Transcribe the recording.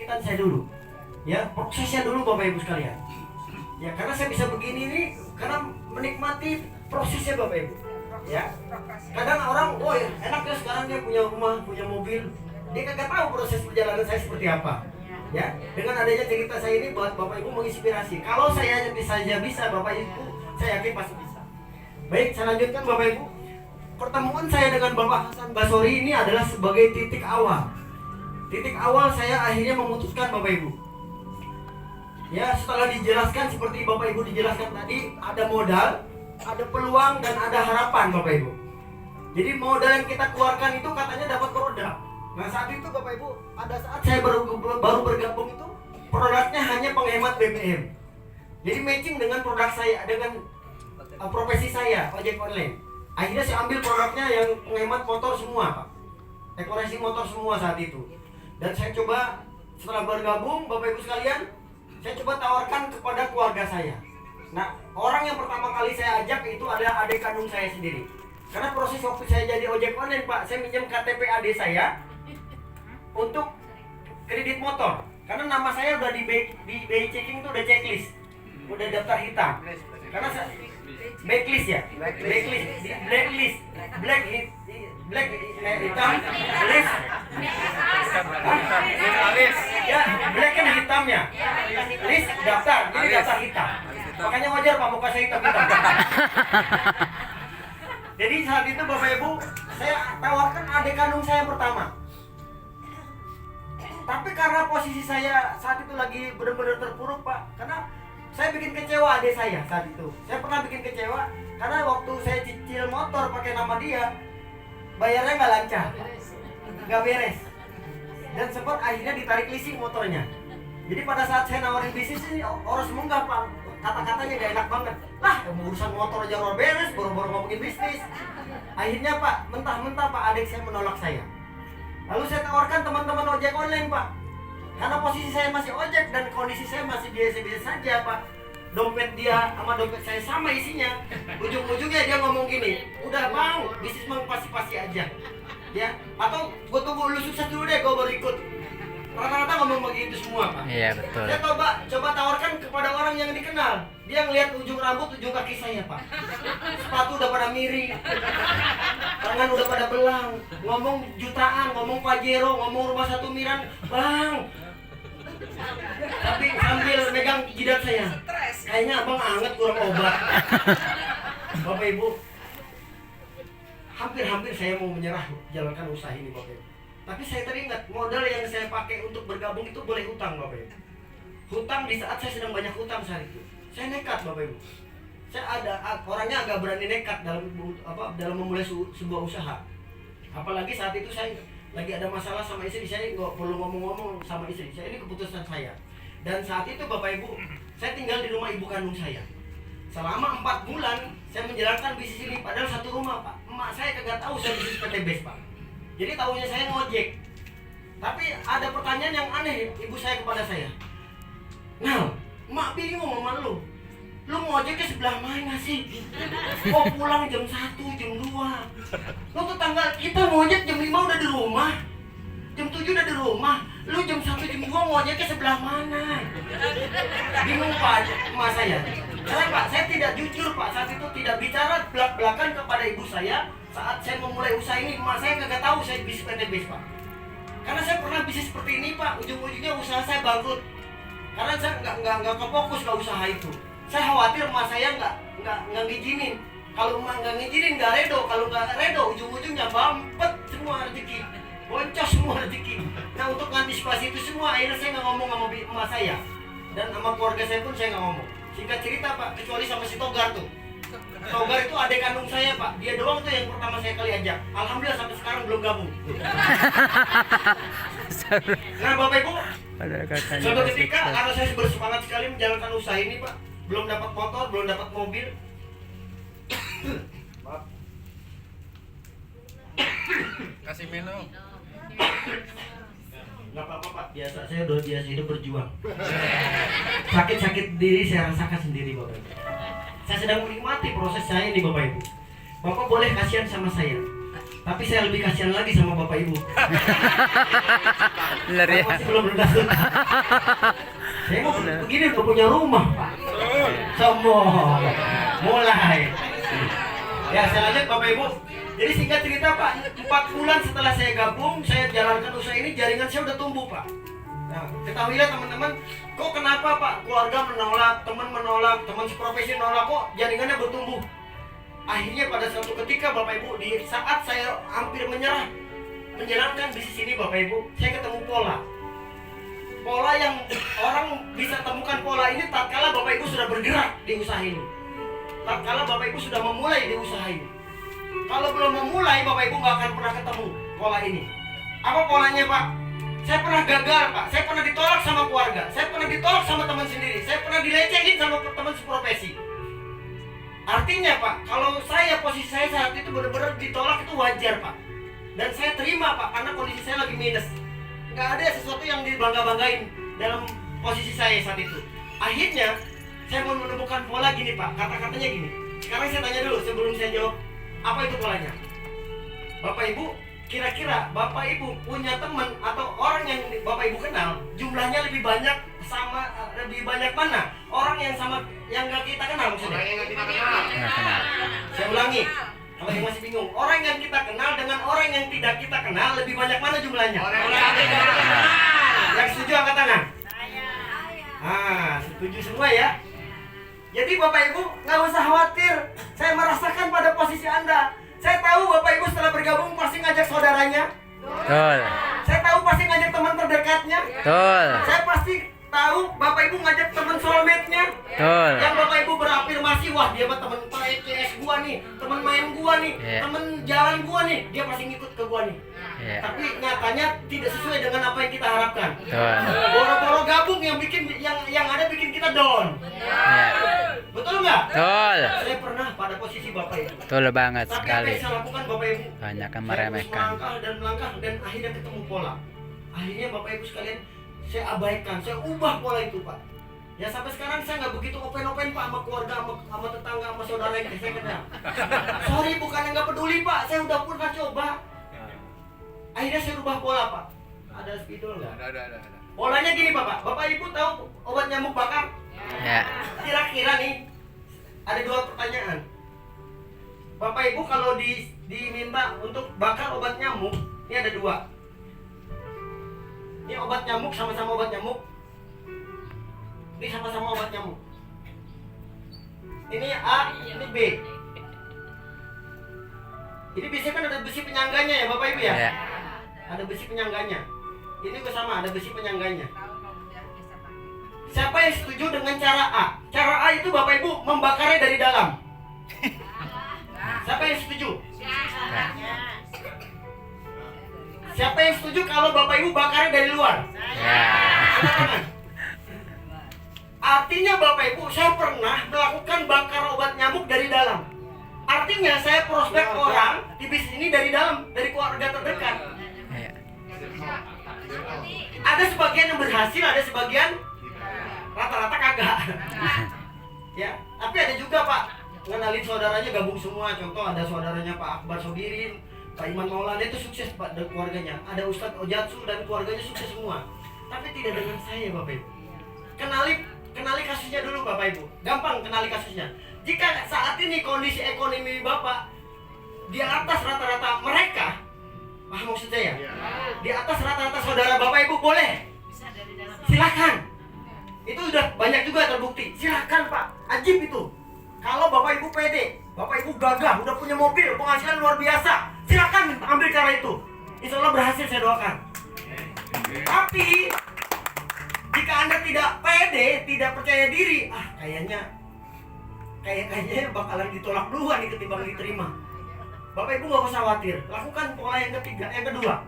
kesakitan saya dulu. Ya, prosesnya dulu Bapak Ibu sekalian. Ya, karena saya bisa begini nih karena menikmati prosesnya Bapak Ibu. Ya. Kadang orang, oh ya, enak ya sekarang dia punya rumah, punya mobil. Dia kagak tahu proses perjalanan saya seperti apa. Ya, dengan adanya cerita saya ini buat Bapak Ibu menginspirasi. Kalau saya bisa Bapak Ibu, saya yakin pasti bisa. Baik, saya lanjutkan Bapak Ibu. Pertemuan saya dengan Bapak Hasan Basori ini adalah sebagai titik awal. Titik awal saya akhirnya memutuskan Bapak Ibu. Ya, setelah dijelaskan seperti Bapak Ibu dijelaskan tadi, ada modal, ada peluang dan ada harapan Bapak Ibu. Jadi modal yang kita keluarkan itu katanya dapat produk. Nah, saat itu Bapak Ibu, ada saat saya baru bergabung itu produknya hanya penghemat BBM. Jadi matching dengan produk saya, dengan profesi saya, ojek online. Akhirnya saya ambil produknya yang penghemat motor semua, Pak. Dekorasi motor semua saat itu. Dan saya coba setelah bergabung, Bapak Ibu sekalian, saya coba tawarkan kepada keluarga saya. Nah, orang yang pertama kali saya ajak itu adalah adik kandung saya sendiri. Karena proses waktu saya jadi ojek online, Pak, saya minjem KTP adik saya untuk kredit motor. Karena nama saya udah di BI checking itu udah checklist, udah daftar hitam. Karena saya blacklist ya, blacklist, black hitam, list, ya black kan hitamnya, list daftar, jadi daftar hitam. Makanya wajar Pak muka saya hitam. Jadi saat itu Bapak Ibu, saya tawarkan adik kandung saya pertama. Tapi karena posisi saya saat itu lagi benar-benar terpuruk Pak, karena saya bikin kecewa adik saya saat itu. Saya pernah bikin kecewa karena waktu saya cicil motor pakai nama dia, bayarnya nggak lancar, nggak beres, dan sempat akhirnya ditarik leasing motornya. Jadi pada saat saya nawarin bisnis ini, orang semua nggak Pak, kata-katanya gak enak banget. Lah, urusan motor aja orang beres, baru-baru ngomongin bisnis. Akhirnya Pak, mentah-mentah Pak adik saya menolak saya. Lalu saya tawarkan teman-teman ojek online Pak. Karena posisi saya masih ojek dan kondisi saya masih biasa-biasa saja Pak. Dompet dia sama dompet saya sama isinya. Ujung-ujungnya dia ngomong gini, udah Bang, bisnis mau pasti-pasti aja. Ya, atau gue tunggu lu sukses dulu deh, gue baru ikut. Rata-rata ngomong begitu semua Pak. Iya betul. Saya coba tawarkan kepada orang yang dikenal. Dia ngelihat ujung rambut, ujung kaki saya Pak. Sepatu udah pada miring, tangan udah pada belang. Ngomong jutaan, ngomong Pajero, ngomong rumah satu miran, Bang. Tapi sambil megang jidat saya. Kayaknya abang anget kurang obat. Bapak Ibu, hampir saya mau menyerah jalankan usaha ini Bapak Ibu. Tapi saya teringat modal yang saya pakai untuk bergabung itu boleh hutang Bapak Ibu. Hutang di saat saya sedang banyak hutang saat itu. Saya nekat Bapak Ibu. Saya orangnya agak berani nekat dalam memulai sebuah usaha. Apalagi saat itu saya lagi ada masalah sama istri, saya nggak perlu ngomong-ngomong sama istri. Ini keputusan saya. Dan saat itu Bapak Ibu, saya tinggal di rumah ibu kandung saya. Selama 4 bulan saya menjalankan bisnis ini, padahal satu rumah Pak. Emak saya kagak tahu saya bisnis PT BES Pak. Jadi tahunya saya ngojek. Tapi ada pertanyaan yang aneh ibu saya kepada saya. Nah, emak bingung sama lu ngojeknya sebelah mana sih? Kok pulang jam 1, jam 2? Lu tetangga kita ngojek jam 5 udah di rumah, jam 7 udah di rumah. Lu jam 1, jam 2 ngojeknya sebelah mana? Bingung Pak emak saya. Karena Pak, saya tidak jujur Pak, saat itu tidak bicara belak-belakan kepada ibu saya. Saat saya memulai usaha ini, emak saya kagak tahu saya bisnis PT BES Pak. Karena saya pernah bisnis seperti ini Pak, ujung-ujungnya usaha saya bangkrut. Karena saya nggak kefokus ke usaha itu. Saya khawatir emak saya nggak ngizinin. Kalau emak nggak ngizinin nggak redo, kalau nggak redo ujung-ujungnya bampet semua rezeki, boncos semua rezeki. Nah untuk mengantisipasi itu semua, akhirnya saya nggak ngomong sama emak saya dan sama keluarga saya pun saya nggak ngomong. Singkat cerita Pak, kecuali sama si Togar tuh. Togar itu adik kandung saya Pak, dia doang tuh yang pertama saya kali ajak. Alhamdulillah sampai sekarang belum gabung. Nah Bapak Ibu, suatu ketika karena saya bersemangat sekali menjalankan usaha ini Pak, belum dapat motor, belum dapat mobil. Kasih minum. Nggak apa-apa Pak, biasa, saya udah biasa hidup berjuang. Sakit-sakit diri saya rasakan sendiri Bapak Ibu. Saya sedang menikmati proses saya ini Bapak Ibu. Bapak boleh kasihan sama saya. Tapi saya lebih kasihan lagi sama bapak ibu. Bener ya. Masih belum lunas. Saya mau begini udah punya rumah, Pak. Sombong. Mulai. Ya, saya lanjut Bapak Ibu. Jadi singkat cerita Pak, 4 bulan setelah saya gabung, saya jalankan usaha ini, jaringan saya udah tumbuh Pak. Nah, ketahuilah teman-teman, kok kenapa Pak keluarga menolak, teman seprofesi menolak, kok jaringannya bertumbuh. Akhirnya pada suatu ketika Bapak Ibu, di saat saya hampir menyerah menjalankan bisnis ini Bapak Ibu, saya ketemu pola yang orang bisa temukan pola ini tatkala Bapak Ibu sudah bergerak di usaha ini, tatkala Bapak Ibu sudah memulai di usaha ini. Kalau belum memulai Bapak Ibu nggak akan pernah ketemu pola ini. Apa polanya Pak? Saya pernah gagal Pak, saya pernah ditolak sama keluarga, saya pernah ditolak sama teman sendiri, saya pernah dilecehin sama teman seprofesi. Artinya Pak, kalau posisi saya saat itu benar-benar ditolak itu wajar Pak. Dan saya terima Pak, karena kondisi saya lagi minus. Nggak ada sesuatu yang dibangga-banggain dalam posisi saya saat itu. Akhirnya saya mau menemukan pola gini Pak, kata-katanya gini. Sekarang saya tanya dulu sebelum saya jawab, apa itu polanya? Bapak Ibu, kira-kira Bapak Ibu punya teman atau orang yang Bapak Ibu kenal, jumlahnya lebih banyak mana? Orang yang nggak kita kenal maksudnya? Orang yang nggak kita kenal. Saya ulangi, kalau yang masih bingung, orang yang kita kenal dengan orang yang tidak kita kenal lebih banyak mana jumlahnya? Orang yang kita kenal. Yang setuju angkat tangan. Setuju semua ya. Jadi Bapak Ibu nggak usah khawatir. Saya merasakan pada posisi Anda. Saya tahu Bapak Ibu setelah bergabung pasti ngajak saudaranya. Betul. Saya tahu pasti ngajak teman terdekatnya. Betul. Saya pasti tahu Bapak Ibu ngajak teman soulmate-nya. Betul. Yang Bapak Ibu berafirmasi, wah dia mah teman PS gua nih, teman main gua nih, teman jalan gua nih, dia pasti ngikut ke gua nih. Tapi nyatanya tidak sesuai dengan apa yang kita harapkan. Boro-boro gabung yang ada bikin kita down. Betul nggak? Betul. Saya pernah pada posisi Bapak Ibu. Betul banget Tapi apa sekali. yang saya lakukan Bapak Ibu? Banyak yang Saya meremehkan. terus melangkah dan akhirnya ketemu pola. Akhirnya Bapak Ibu sekalian, saya abaikan, saya ubah pola itu Pak. Ya sampai sekarang saya nggak begitu open-open Pak sama keluarga, sama tetangga, sama saudara yang saya kenal. Sorry, bukannya nggak peduli Pak, saya udah pernah coba. Akhirnya saya ubah pola Pak. Ada spidol nggak? Ada. Polanya gini Bapak Ibu tahu obat nyamuk bakar? Ya. Kira-kira nih ada 2 pertanyaan. Bapak Ibu kalau diminta untuk bakar obat nyamuk, ini ada 2. Ini obat nyamuk, sama-sama obat nyamuk. Ini sama-sama obat nyamuk. Ini A, ini B. Ini biasanya kan ada besi penyangganya ya Bapak Ibu ya? Ya. Ada besi penyangganya. Ini juga sama, ada besi penyangganya. Siapa yang setuju dengan cara A? Cara A itu Bapak Ibu membakarnya dari dalam. Siapa yang setuju? Siapa yang setuju kalau Bapak Ibu bakarnya dari luar? Silakan. Artinya Bapak Ibu, saya pernah melakukan bakar obat nyamuk dari dalam. Artinya saya prospek orang di bisnis ini dari dalam, dari keluarga terdekat. Ada sebagian yang berhasil, ada sebagian rata-rata kagak. Ya, tapi ada juga Pak, ngenalin saudaranya gabung semua. Contoh ada saudaranya Pak Akbar Sodirin, Pak Iman Maulana, itu sukses Pak dan keluarganya. Ada Ustadz Ojatsu dan keluarganya sukses semua. Tapi tidak dengan saya Bapak Ibu. Kenali kasusnya dulu Bapak Ibu. Gampang kenali kasusnya. Jika saat ini kondisi ekonomi Bapak di atas rata-rata mereka, paham maksud saya? Di atas rata-rata saudara Bapak Ibu boleh. Silakan. Itu udah banyak juga terbukti. Silakan Pak, ajib itu. Kalau Bapak Ibu pede, Bapak Ibu gagah, udah punya mobil, penghasilan luar biasa, silakan ambil cara itu. Insya Allah berhasil, saya doakan. Tapi jika Anda tidak pede, tidak percaya diri, kayaknya bakalan ditolak duluan nih ketimbang diterima. Bapak Ibu nggak usah khawatir. Lakukan pola yang ketiga, yang kedua.